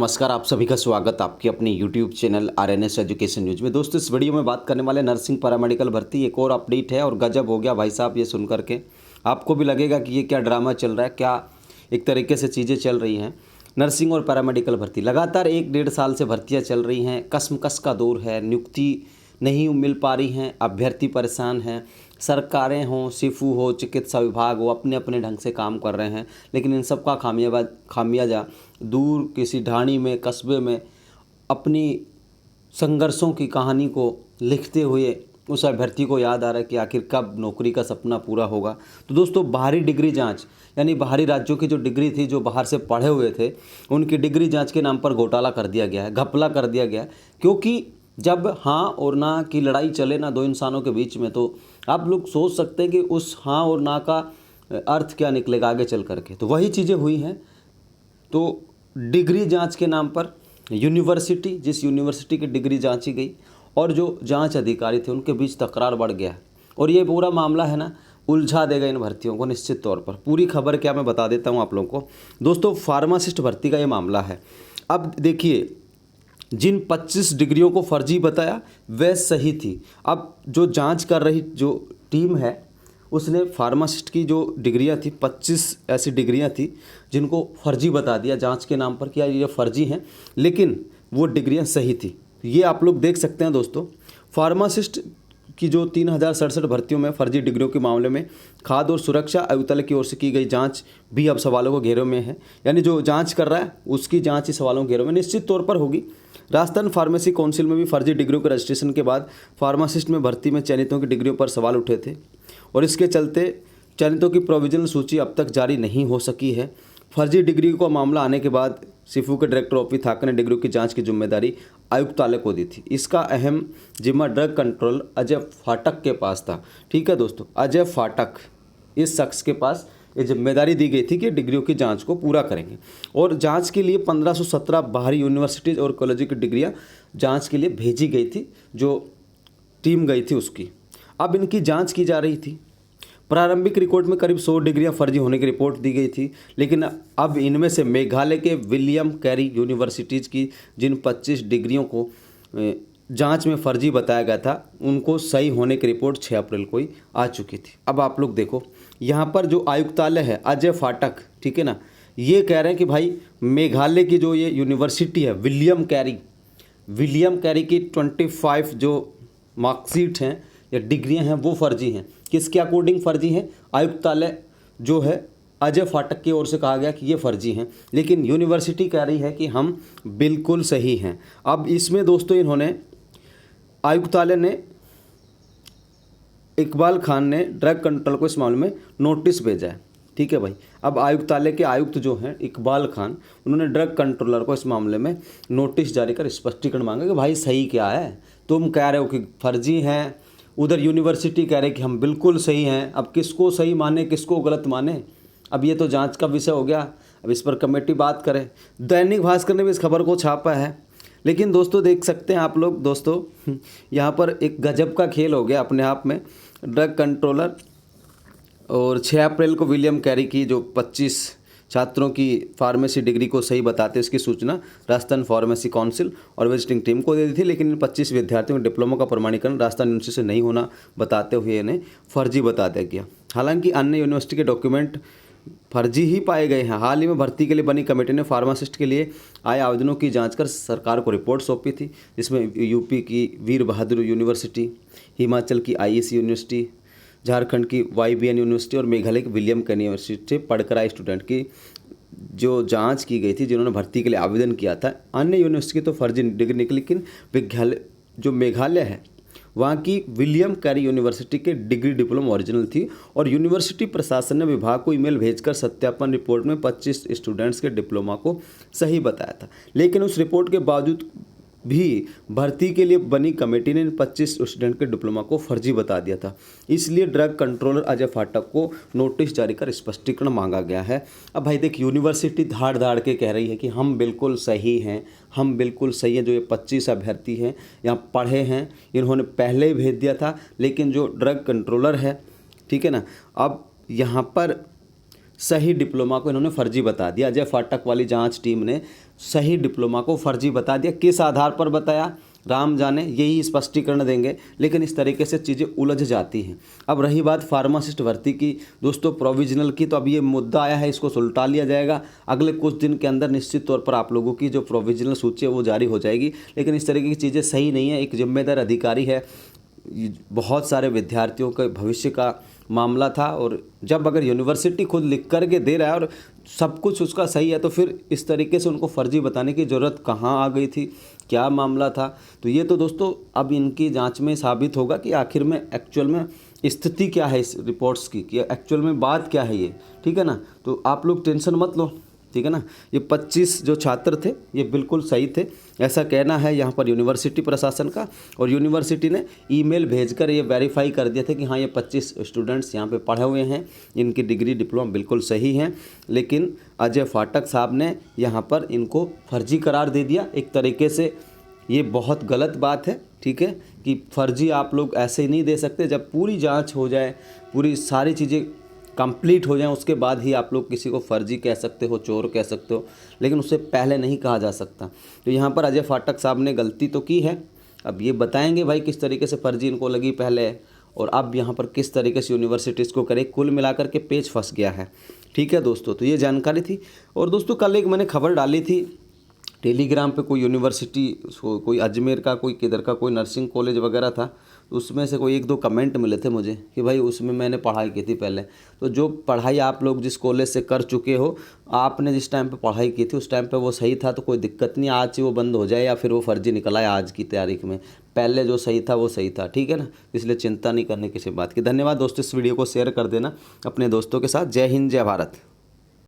नमस्कार, आप सभी का स्वागत आपके अपने YouTube channel RNS education news में। दोस्तों, इस वीडियो में बात करने वाले नर्सिंग पैरामेडिकल भर्ती एक और अपडेट है और गजब हो गया भाई साहब ये सुन करके। आपको भी लगेगा कि ये क्या ड्रामा चल रहा है, क्या एक तरीके से चीज़ें चल रही हैं। नर्सिंग और पैरामेडिकल भर्ती लगातार 1-1.5 साल से भर्तियाँ चल रही हैं, कसमकस का दौर है, नियुक्ति नहीं मिल पा रही हैं, अभ्यर्थी परेशान हैं। सरकारें हों, सिफू हो, चिकित्सा विभाग हो, अपने अपने ढंग से काम कर रहे हैं, लेकिन इन सब का खामियाजा दूर किसी ढाणी में, कस्बे में अपनी संघर्षों की कहानी को लिखते हुए उस अभ्यर्थी को याद आ रहा है कि आखिर कब नौकरी का सपना पूरा होगा। तो दोस्तों, बाहरी डिग्री जांच यानी बाहरी राज्यों की जो डिग्री थी, जो बाहर से पढ़े हुए थे, उनकी डिग्री जांच के नाम पर घोटाला कर दिया गया है, घपला कर दिया गया है। क्योंकि जब हाँ और ना की लड़ाई चले ना दो इंसानों के बीच में, तो आप लोग सोच सकते हैं कि उस हाँ और ना का अर्थ क्या निकलेगा आगे चल करके। तो वही चीज़ें हुई हैं। तो डिग्री जांच के नाम पर यूनिवर्सिटी, जिस यूनिवर्सिटी की डिग्री जांची गई और जो जांच अधिकारी थे, उनके बीच तकरार बढ़ गया और ये पूरा मामला है ना उलझा देगा इन भर्तियों को निश्चित तौर पर। पूरी खबर क्या मैं बता देता हूँ आप लोगों को। दोस्तों, फार्मासिस्ट भर्ती का ये मामला है। अब देखिए, जिन 25 डिग्रियों को फर्जी बताया वह सही थी। अब जो जांच कर रही जो टीम है, उसने फार्मासिस्ट की जो डिग्रियां थी, 25 ऐसी डिग्रियां थी जिनको फर्जी बता दिया जांच के नाम पर कि यार ये फर्जी हैं, लेकिन वो डिग्रियां सही थी। ये आप लोग देख सकते हैं दोस्तों। फार्मासिस्ट की जो 3067 भर्तियों में फर्जी डिग्रियों के मामले में खाद्य और सुरक्षा आयुक्तालय की ओर से की गई जांच भी अब सवालों को घेरे में है। यानी जो जांच कर रहा है उसकी जांच ही सवालों के घेरे में निश्चित तौर पर होगी। राजस्थान फार्मेसी काउंसिल में भी फर्जी डिग्रियों के रजिस्ट्रेशन के बाद फार्मासिस्ट में भर्ती में चयनितों की डिग्रियों पर सवाल उठे थे और इसके चलते चयनितों की प्रोविजनल सूची अब तक जारी नहीं हो सकी है। फर्जी डिग्री का मामला आने के बाद सिफू के डायरेक्टर ओपी ठाकर ने डिग्रियों की जांच की जिम्मेदारी आयुक्तालय को दी थी। इसका अहम जिम्मा ड्रग कंट्रोल अजय फाटक के पास था। ठीक है दोस्तों, अजय फाटक, इस शख्स के पास ये जिम्मेदारी दी गई थी कि डिग्रियों की जांच को पूरा करेंगे और जांच के लिए 1517 बाहरी यूनिवर्सिटीज़ और कॉलेजों की डिग्रियां जांच के लिए भेजी गई थी, जो टीम गई थी उसकी। अब इनकी जांच की जा रही थी। प्रारंभिक रिपोर्ट में करीब 100 डिग्रियां फर्जी होने की रिपोर्ट दी गई थी, लेकिन अब इनमें से मेघालय के विलियम कैरी यूनिवर्सिटीज़ की जिन 25 डिग्रियों को जांच में फर्जी बताया गया था, उनको सही होने की रिपोर्ट 6 अप्रैल को ही आ चुकी थी। अब आप लोग देखो, यहाँ पर जो आयुक्तालय है अजय फाटक, ठीक है ना, ये कह रहे हैं कि भाई मेघालय की जो ये यूनिवर्सिटी है विलियम कैरी की 25 जो मार्कशीट हैं या डिग्रियाँ हैं वो फर्जी हैं। किसके अकॉर्डिंग फर्जी हैं? आयुक्तालय जो है अजय फाटक की ओर से कहा गया कि ये फर्जी हैं, लेकिन यूनिवर्सिटी कह रही है कि हम बिल्कुल सही हैं। अब इसमें दोस्तों इन्होंने आयुक्तालय ने इकबाल खान ने ड्रग कंट्रोल को इस मामले में नोटिस भेजा है। ठीक है भाई। अब आयुक्तालय के आयुक्त जो हैं इकबाल खान, उन्होंने ड्रग कंट्रोलर को इस मामले में नोटिस जारी कर स्पष्टीकरण मांगा कि भाई सही क्या है। तुम कह रहे हो कि फर्जी हैं, उधर यूनिवर्सिटी कह रहे कि हम बिल्कुल सही हैं। अब किसको सही माने, किसको गलत माने? अब ये तो जांच का विषय हो गया। अब इस पर कमेटी बात करे। दैनिक भास्कर ने भी इस खबर को छापा है। लेकिन दोस्तों देख सकते हैं आप लोग, दोस्तों यहाँ पर एक गजब का खेल हो गया अपने आप में। ड्रग कंट्रोलर और 6 अप्रैल को विलियम कैरी की जो 25 छात्रों की फार्मेसी डिग्री को सही बताते इसकी सूचना राजस्थान फार्मेसी काउंसिल और विजिटिंग टीम को दे दी थी, लेकिन इन 25 विद्यार्थियों के डिप्लोमा का प्रमाणीकरण राजस्थान यूनिवर्सिटी से नहीं होना बताते हुए इन्हें फर्जी बता दिया गया। हालांकि अन्य यूनिवर्सिटी के डॉक्यूमेंट फर्जी ही पाए गए हैं। हाल ही में भर्ती के लिए बनी कमेटी ने फार्मासिस्ट के लिए आए आवेदनों की जांच कर सरकार को रिपोर्ट सौंपी थी, जिसमें यूपी की वीर बहादुर यूनिवर्सिटी, हिमाचल की आईएससी यूनिवर्सिटी, झारखंड की वाईबीएन यूनिवर्सिटी और मेघालय की विलियम कैरी यूनिवर्सिटी से पढ़कर आए स्टूडेंट की जो जांच की गई थी, जिन्होंने भर्ती के लिए आवेदन किया था। अन्य यूनिवर्सिटी की तो फर्जी डिग्री निकली, लेकिन विद्यालय जो मेघालय है वहाँ की विलियम कैरी यूनिवर्सिटी के डिग्री डिप्लोमा ओरिजिनल थी और यूनिवर्सिटी प्रशासन ने विभाग को ईमेल भेजकर सत्यापन रिपोर्ट में 25 स्टूडेंट्स के डिप्लोमा को सही बताया था। लेकिन उस रिपोर्ट के बावजूद भी भर्ती के लिए बनी कमेटी ने 25 स्टूडेंट के डिप्लोमा को फर्जी बता दिया था। इसलिए ड्रग कंट्रोलर अजय फाटक को नोटिस जारी कर स्पष्टीकरण मांगा गया है। अब भाई देख, यूनिवर्सिटी धाड़ धाड़ के कह रही है कि हम बिल्कुल सही हैं, हम बिल्कुल सही हैं। जो ये 25 अभ्यर्थी हैं यहाँ पढ़े हैं, इन्होंने पहले ही भेज दिया था, लेकिन जो ड्रग कंट्रोलर है, ठीक है ना, अब यहाँ पर सही डिप्लोमा को इन्होंने फर्जी बता दिया। अजय फाटक वाली जांच टीम ने सही डिप्लोमा को फर्जी बता दिया। किस आधार पर बताया राम जाने, यही स्पष्टीकरण देंगे, लेकिन इस तरीके से चीज़ें उलझ जाती हैं। अब रही बात फार्मासिस्ट भर्ती की दोस्तों, प्रोविजनल की, तो अब ये मुद्दा आया है, इसको सुलटा लिया जाएगा। अगले कुछ दिन के अंदर निश्चित तौर पर आप लोगों की जो प्रोविजनल सूची है वो जारी हो जाएगी। लेकिन इस तरीके की चीज़ें सही नहीं है। एक जिम्मेदार अधिकारी है, बहुत सारे विद्यार्थियों के भविष्य का मामला था, और जब अगर यूनिवर्सिटी खुद लिख कर के दे रहा है और सब कुछ उसका सही है, तो फिर इस तरीके से उनको फर्जी बताने की ज़रूरत कहाँ आ गई थी, क्या मामला था। तो ये तो दोस्तों अब इनकी जांच में साबित होगा कि आखिर में एक्चुअल में स्थिति क्या है इस रिपोर्ट्स की, कि एक्चुअल में बात क्या है ये, ठीक है ना। तो आप लोग टेंशन मत लो, ठीक है ना। ये 25 जो छात्र थे ये बिल्कुल सही थे, ऐसा कहना है यहाँ पर यूनिवर्सिटी प्रशासन का। और यूनिवर्सिटी ने ईमेल भेजकर ये वेरीफाई कर दिया था कि हाँ, ये 25 स्टूडेंट्स यहाँ पे पढ़े हुए हैं, इनकी डिग्री डिप्लोमा बिल्कुल सही हैं। लेकिन अजय फाटक साहब ने यहाँ पर इनको फर्जी करार दे दिया एक तरीके से। ये बहुत गलत बात है, ठीक है, कि फर्जी आप लोग ऐसे ही नहीं दे सकते। जब पूरी जाँच हो जाए, पूरी सारी चीज़ें कंप्लीट हो जाए, उसके बाद ही आप लोग किसी को फर्जी कह सकते हो, चोर कह सकते हो, लेकिन उससे पहले नहीं कहा जा सकता। तो यहाँ पर अजय फाटक साहब ने गलती तो की है। अब ये बताएंगे भाई किस तरीके से फर्जी इनको लगी पहले, और अब यहाँ पर किस तरीके से यूनिवर्सिटीज़ को करे। कुल मिलाकर के पेज फंस गया है, ठीक है दोस्तों। तो ये जानकारी थी। और दोस्तों कल एक मैंने खबर डाली थी टेलीग्राम पे, कोई यूनिवर्सिटी, कोई अजमेर का, कोई किधर का, कोई नर्सिंग कॉलेज वगैरह था। तो उसमें से कोई 1-2 कमेंट मिले थे मुझे कि भाई उसमें मैंने पढ़ाई की थी पहले। तो जो पढ़ाई आप लोग जिस कॉलेज से कर चुके हो, आपने जिस टाइम पे पढ़ाई की थी उस टाइम पे वो सही था, तो कोई दिक्कत नहीं। आज से वो बंद हो जाए या फिर वो फर्जी निकला है आज की तारीख में, पहले जो सही था वो सही था, ठीक है ना। इसलिए चिंता नहीं करने किसी बात की। धन्यवाद दोस्तों, इस वीडियो को शेयर कर देना अपने दोस्तों के साथ। जय हिंद, जय भारत।